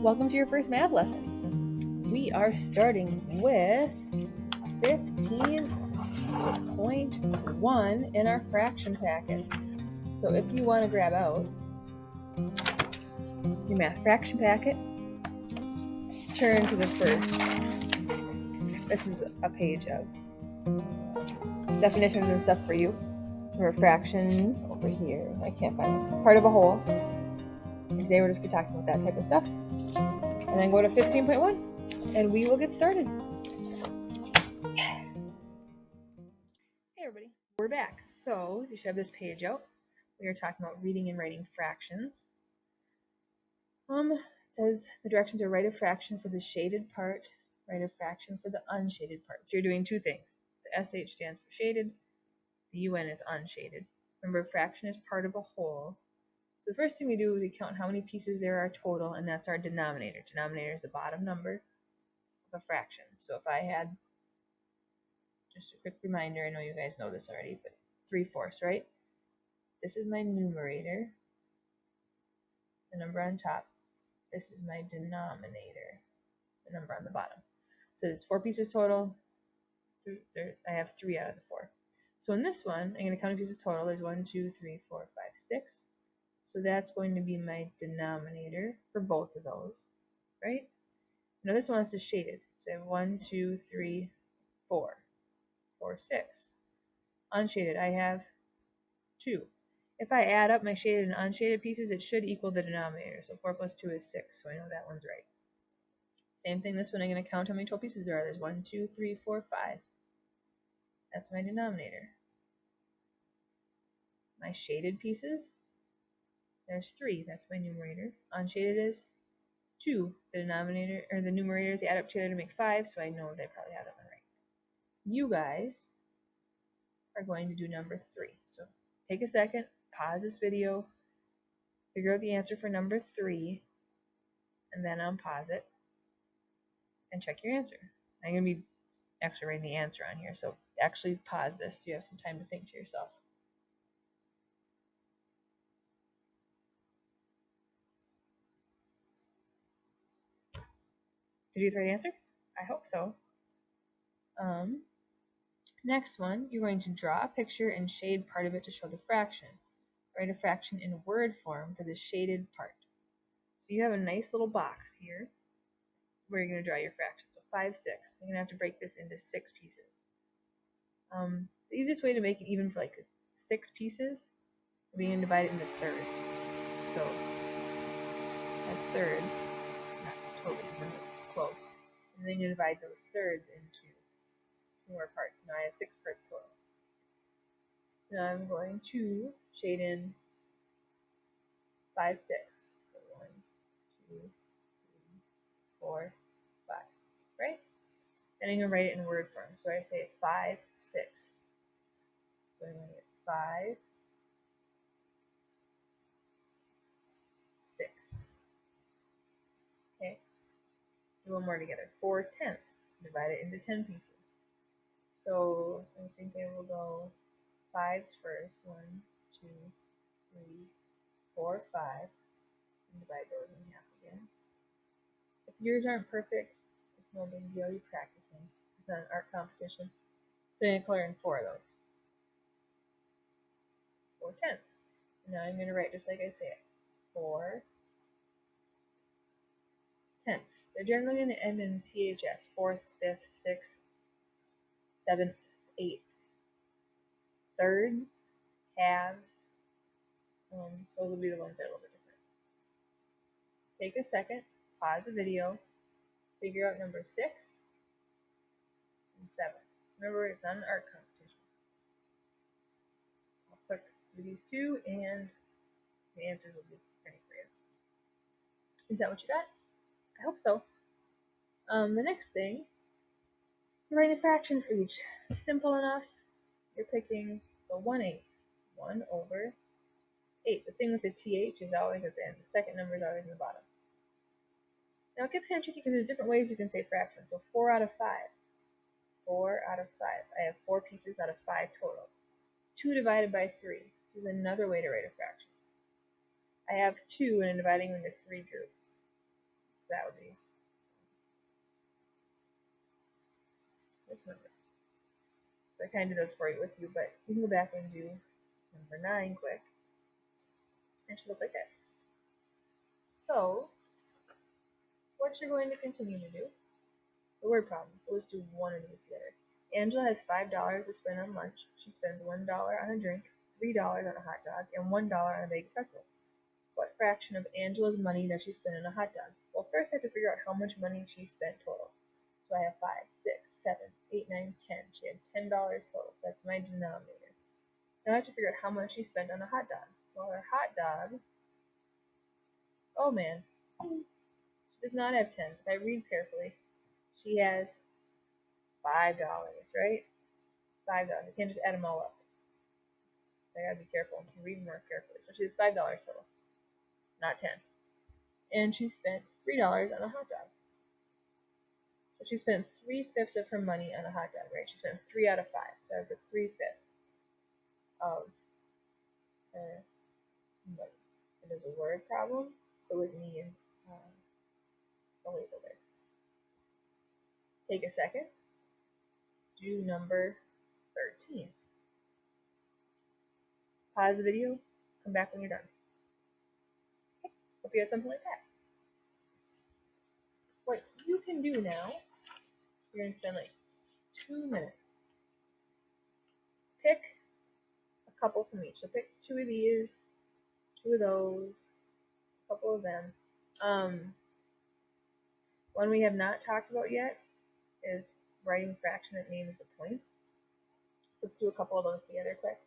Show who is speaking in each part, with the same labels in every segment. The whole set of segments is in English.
Speaker 1: Welcome to your first math lesson. We are starting with 15.1 in our fraction packet. So if you want to grab out your math fraction packet, turn to the first. This is a page of definitions and stuff for you. For a fraction over here, I can't find it. Part of a whole. And today we're just be talking about that type of stuff. And then go to 15.1 and we will get started. Hey everybody, we're back. So you should have this page out. We are talking about reading and writing fractions. It says the directions are write a fraction for the shaded part, write a fraction for the unshaded part. So you're doing two things. The SH stands for shaded, the UN is unshaded. Remember, a fraction is part of a whole. So the first thing we do is we count how many pieces there are total, and that's our denominator. Denominator is the bottom number of a fraction. So if I had, just a quick reminder, I know you guys know this already, but 3/4, right? This is my numerator, the number on top. This is my denominator, the number on the bottom. So there's 4 pieces total. I have 3 out of the 4. So in this one, I'm going to count the pieces total. There's 1, 2, 3, 4, 5, 6. So that's going to be my denominator for both of those, right? Now this one is shaded. So I have 1, 2, 3, 4, 4, 6. Unshaded, I have 2. If I add up my shaded and unshaded pieces, it should equal the denominator. So 4 plus 2 is 6, so I know that one's right. Same thing this one, I'm going to count how many total pieces there are. There's 1, 2, 3, 4, 5. That's my denominator. My shaded pieces, there's 3. That's my numerator. Unshaded is 2. The denominator, or the numerators add up together to make 5, so I know that I probably have that one right. You guys are going to do number 3. So take a second, pause this video, figure out the answer for number 3, and then unpause it and check your answer. I'm going to be actually writing the answer on here, so actually pause this so you have some time to think to yourself. Did you get the right answer? I hope so. Next one, you're going to draw a picture and shade part of it to show the fraction. Write a fraction in word form for the shaded part. So you have a nice little box here where you're going to draw your fraction. So 5, 6. You're going to have to break this into 6 pieces. The easiest way to make it even for like 6 pieces would be to divide it into thirds. So that's thirds, not totally, but close. And then you divide those thirds into more parts. Now I have 6 parts total. So now I'm going to shade in 5, 6. So 1, 2, 3, 4, 5. Right? Then I'm going to write it in word form. So I say 5, 6. So I'm going to get 5, 6. Okay? Do one more together. 4 tenths. Divide it into 10 pieces. So I think I will go 5s first. 1, 2, 3, 4, 5. And divide those in half again. If yours aren't perfect, it's no big deal. You're practicing. It's not an art competition. So I'm going to color in 4 of those. 4 tenths. And now I'm going to write just like I say it. 4 tenths. They're generally going to end in THS. 4th, 5th, 6th, 7th, 8th. Thirds, halves, those will be the ones that are a little bit different. Take a second, pause the video, figure out number 6 and 7. Remember, it's not an art competition. I'll click through these 2 and the answers will be pretty for you. Is that what you got? I hope so. The next thing, you're writing a fraction for each. Simple enough. You're picking, so 1/8. 1 over 8. The thing with the TH is always at the end. The second number is always in the bottom. Now it gets kind of tricky because there's different ways you can say fractions. So 4 out of 5. 4 out of 5. I have 4 pieces out of 5 total. 2 divided by 3. This is another way to write a fraction. I have 2 and I'm dividing them into 3 groups. It's that would be this number. So I kind of did those for you with you, but you can go back and do number 9 quick. It should look like this. So what you're going to continue to do, the word problem. So let's do one of these together. Angela has $5 to spend on lunch. She spends $1 on a drink, $3 on a hot dog, and $1 on a bag of pretzels. What fraction of Angela's money does she spend on a hot dog? Well, first I have to figure out how much money she spent total. So I have 5, 6, 7, 8, 9, 10. She had $10 total. So that's my denominator. Now I have to figure out how much she spent on a hot dog. Well, her hot dog, oh man, she does not have 10. If I read carefully, she has $5, right? $5. I can't just add them all up. I gotta be careful. I'm reading more carefully. So she has $5 total, not 10. And she spent $3 on a hot dog. So she spent 3/5 of her money on a hot dog, right? She spent 3 out of 5. So I have the 3/5 of her money. It is a word problem, so it needs a label there. Take a second. Do number 13. Pause the video. Come back when you're done. Okay. Hope you have something like that. What you can do now, you're going to spend like 2 minutes. Pick a couple from each. So pick 2 of these, 2 of those, a couple of them. One we have not talked about yet is writing fraction that names the point. Let's do a couple of those together quick.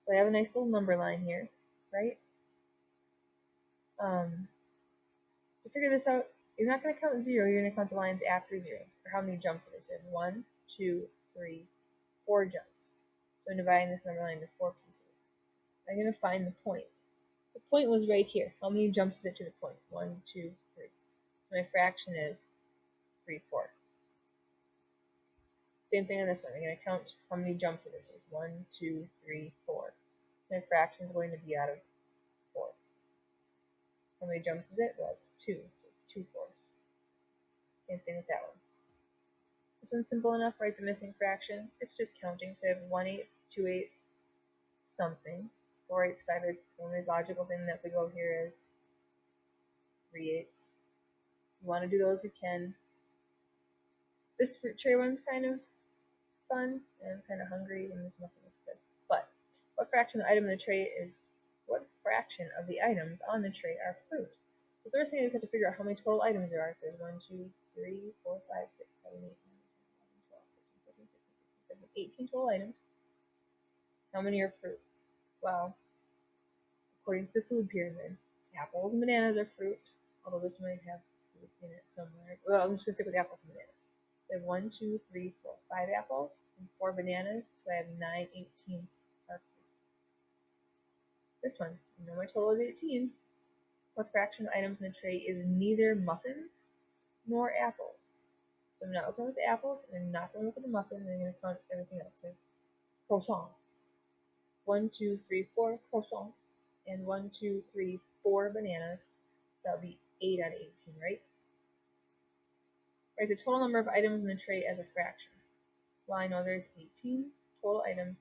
Speaker 1: So I have a nice little number line here, right? To figure this out, you're not going to count 0, you're going to count the lines after 0, or how many jumps it is. So you have 1, 2, 3, 4 jumps. So I'm dividing this number line into 4 pieces. I'm going to find the point. The point was right here. How many jumps is it to the point? 1, 2, 3. So my fraction is 3/4. Same thing on this one. I'm going to count how many jumps it is. So it's 1, 2, 3, 4. My fraction is going to be out of 4. How many jumps is it? Well, it's 2. So it's 2/4. Same thing with that one. This one's simple enough, right? The missing fraction. It's just counting. So I have 1/8, 2/8, something. 4/8, 5/8. The only logical thing that we go here is 3/8. You want to do those, you can. This fruit tray one's kind of fun, and I'm kind of hungry, and this muffin looks good. But what fraction of the item in the tray is? What fraction of the items on the tray are fruit? So the first thing is have to figure out how many total items there are. So there's 1, 2, 3, 4, 5, 6, 7, 8, 9, 10, 11, 12, 13, 14, 15, 16, 17, 18 total items. How many are fruit? Well, according to the food pyramid, apples and bananas are fruit, although this might have fruit in it somewhere. Well, I'm just going to stick with apples and bananas. So I have 1, 2, 3, 4, 5 apples and 4 bananas, so I have 9/18 are fruit. This one, I know my total is 18. What fraction of items in the tray is neither muffins nor apples? So I'm not looking at the apples, and I'm not going to look at the muffins, and I'm going to count everything else. So croissants. 1, 2, 3, 4 croissants, and 1, 2, 3, 4 bananas. So that'll be 8 out of 18, right? Write the total number of items in the tray as a fraction. Well, I know there's 18 total items,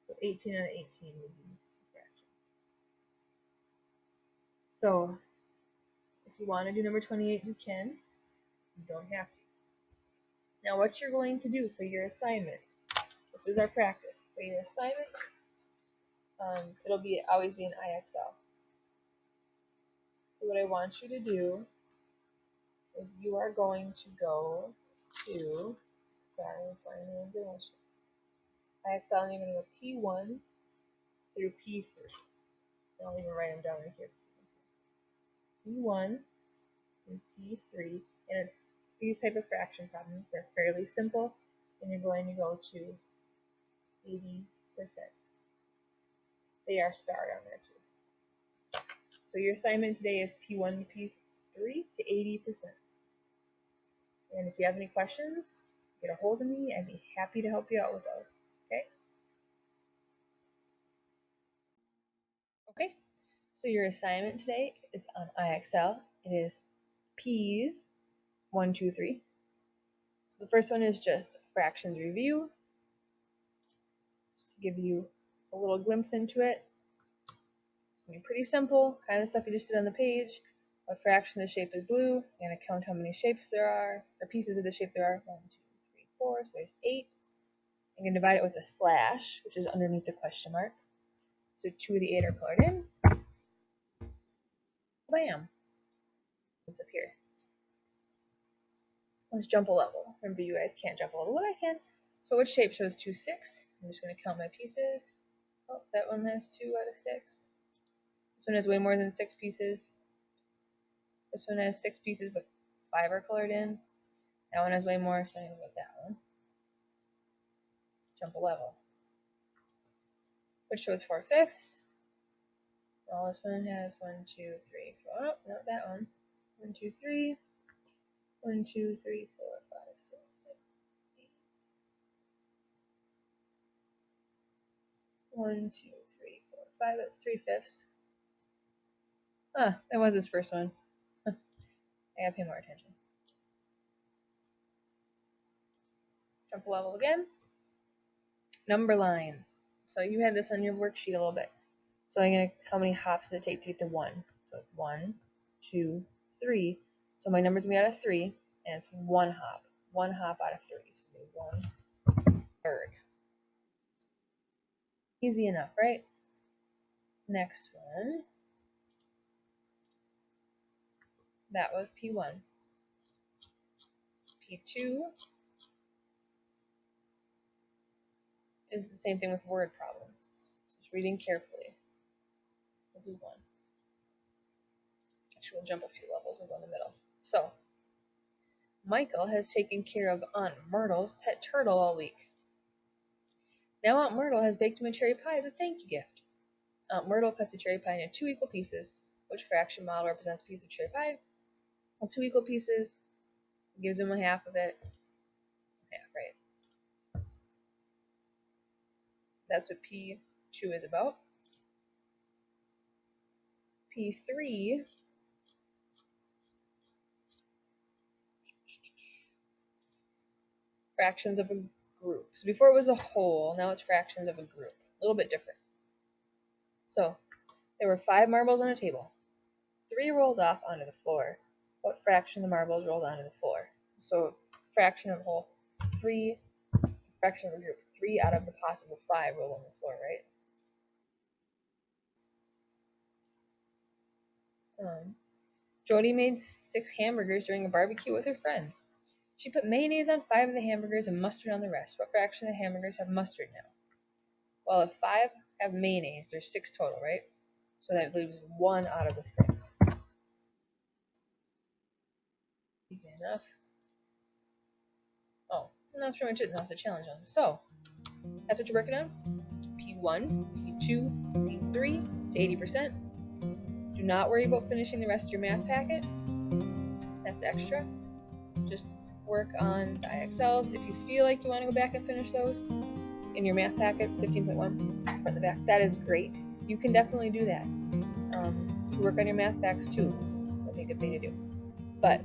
Speaker 1: so 18 out of 18 would be a fraction. So if you want to do number 28, you can. You don't have to. Now what you're going to do for your assignment, this was our practice. For your assignment, it'll always be an IXL. So what I want you to do is you are going to go to, IXL, and you're going to go P1 through P3. I'll even write them down right here. P1 through P3, and these type of fraction problems, they're fairly simple, and you're going to go to 80%. They are starred on there too. So your assignment today is P1 to P3 to 80%. And if you have any questions, get a hold of me. I'd be happy to help you out with those. Okay? Okay. So your assignment today is on IXL. It is P's, 1, 2, 3. So the first one is just fractions review, just to give you a little glimpse into it. It's going to be pretty simple, kind of stuff you just did on the page. A fraction of the shape is blue. You're going to count how many shapes there are, or pieces of the shape there are. 1, 2, 3, 4, so there's 8. You can divide it with a slash, which is underneath the question mark. So 2 of the 8 are colored in. Bam! What's up here? Let's jump a level. Remember, you guys can't jump a level, but I can. So which shape shows 2, 6? I'm just going to count my pieces. Oh, that one has 2 out of 6. This one has way more than 6 pieces. This one has 6 pieces, but 5 are colored in. That one has way more, so I'm going to go with that one. Jump a level. Which shows 4/5? Well, this one has 1, 2, 3, 4. Oh, not that one. 1, 2, 3. 1, 2, 3, 4, 5, 6, 7, 8. 1, 2, 3, 4, 5. That's 3/5. Ah, that was this first one. I gotta pay more attention. Jump a level again. Number lines. So you had this on your worksheet a little bit. So I'm gonna, how many hops does it take to get to 1? So it's 1, 2, 3. So my number's gonna be out of 3, and it's 1 hop. 1 hop out of 3. So 1/3. Easy enough, right? Next one. That was P1. P2 is the same thing with word problems. Just reading carefully. We'll do 1. Actually, we'll jump a few levels and go in the middle. So, Michael has taken care of Aunt Myrtle's pet turtle all week. Now Aunt Myrtle has baked him a cherry pie as a thank you gift. Aunt Myrtle cuts the cherry pie into 2 equal pieces. Which fraction model represents a piece of cherry pie? Well, 2 equal pieces. Gives him a half of it. Half, right? That's what P2 is about. P3 fractions of a group. So before it was a whole, now it's fractions of a group. A little bit different. So there were 5 marbles on a table. 3 rolled off onto the floor. What fraction of the marbles rolled onto the floor? So fraction of a whole, 3, fraction of a group, 3 out of the possible 5 roll on the floor, right? Jody made 6 hamburgers during a barbecue with her friends. She put mayonnaise on 5 of the hamburgers and mustard on the rest. What fraction of the hamburgers have mustard now? Well, if 5 have mayonnaise, there's 6 total, right? So that leaves 1 out of the 6. Easy enough. Oh, and that's pretty much it. That's the challenge on. So, that's what you're working on. P1, P2, P3 to 80%. Do not worry about finishing the rest of your math packet. That's extra. Just work on the IXLs. If you feel like you want to go back and finish those in your math packet, 15.1, front and the back, that is great. You can definitely do that. You work on your math facts too. That'd be a good thing to do. But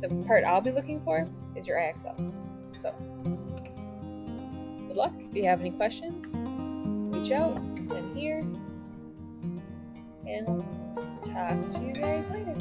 Speaker 1: the part I'll be looking for is your IXLs. So, good luck. If you have any questions, reach out. I'm here. And talk to you guys later.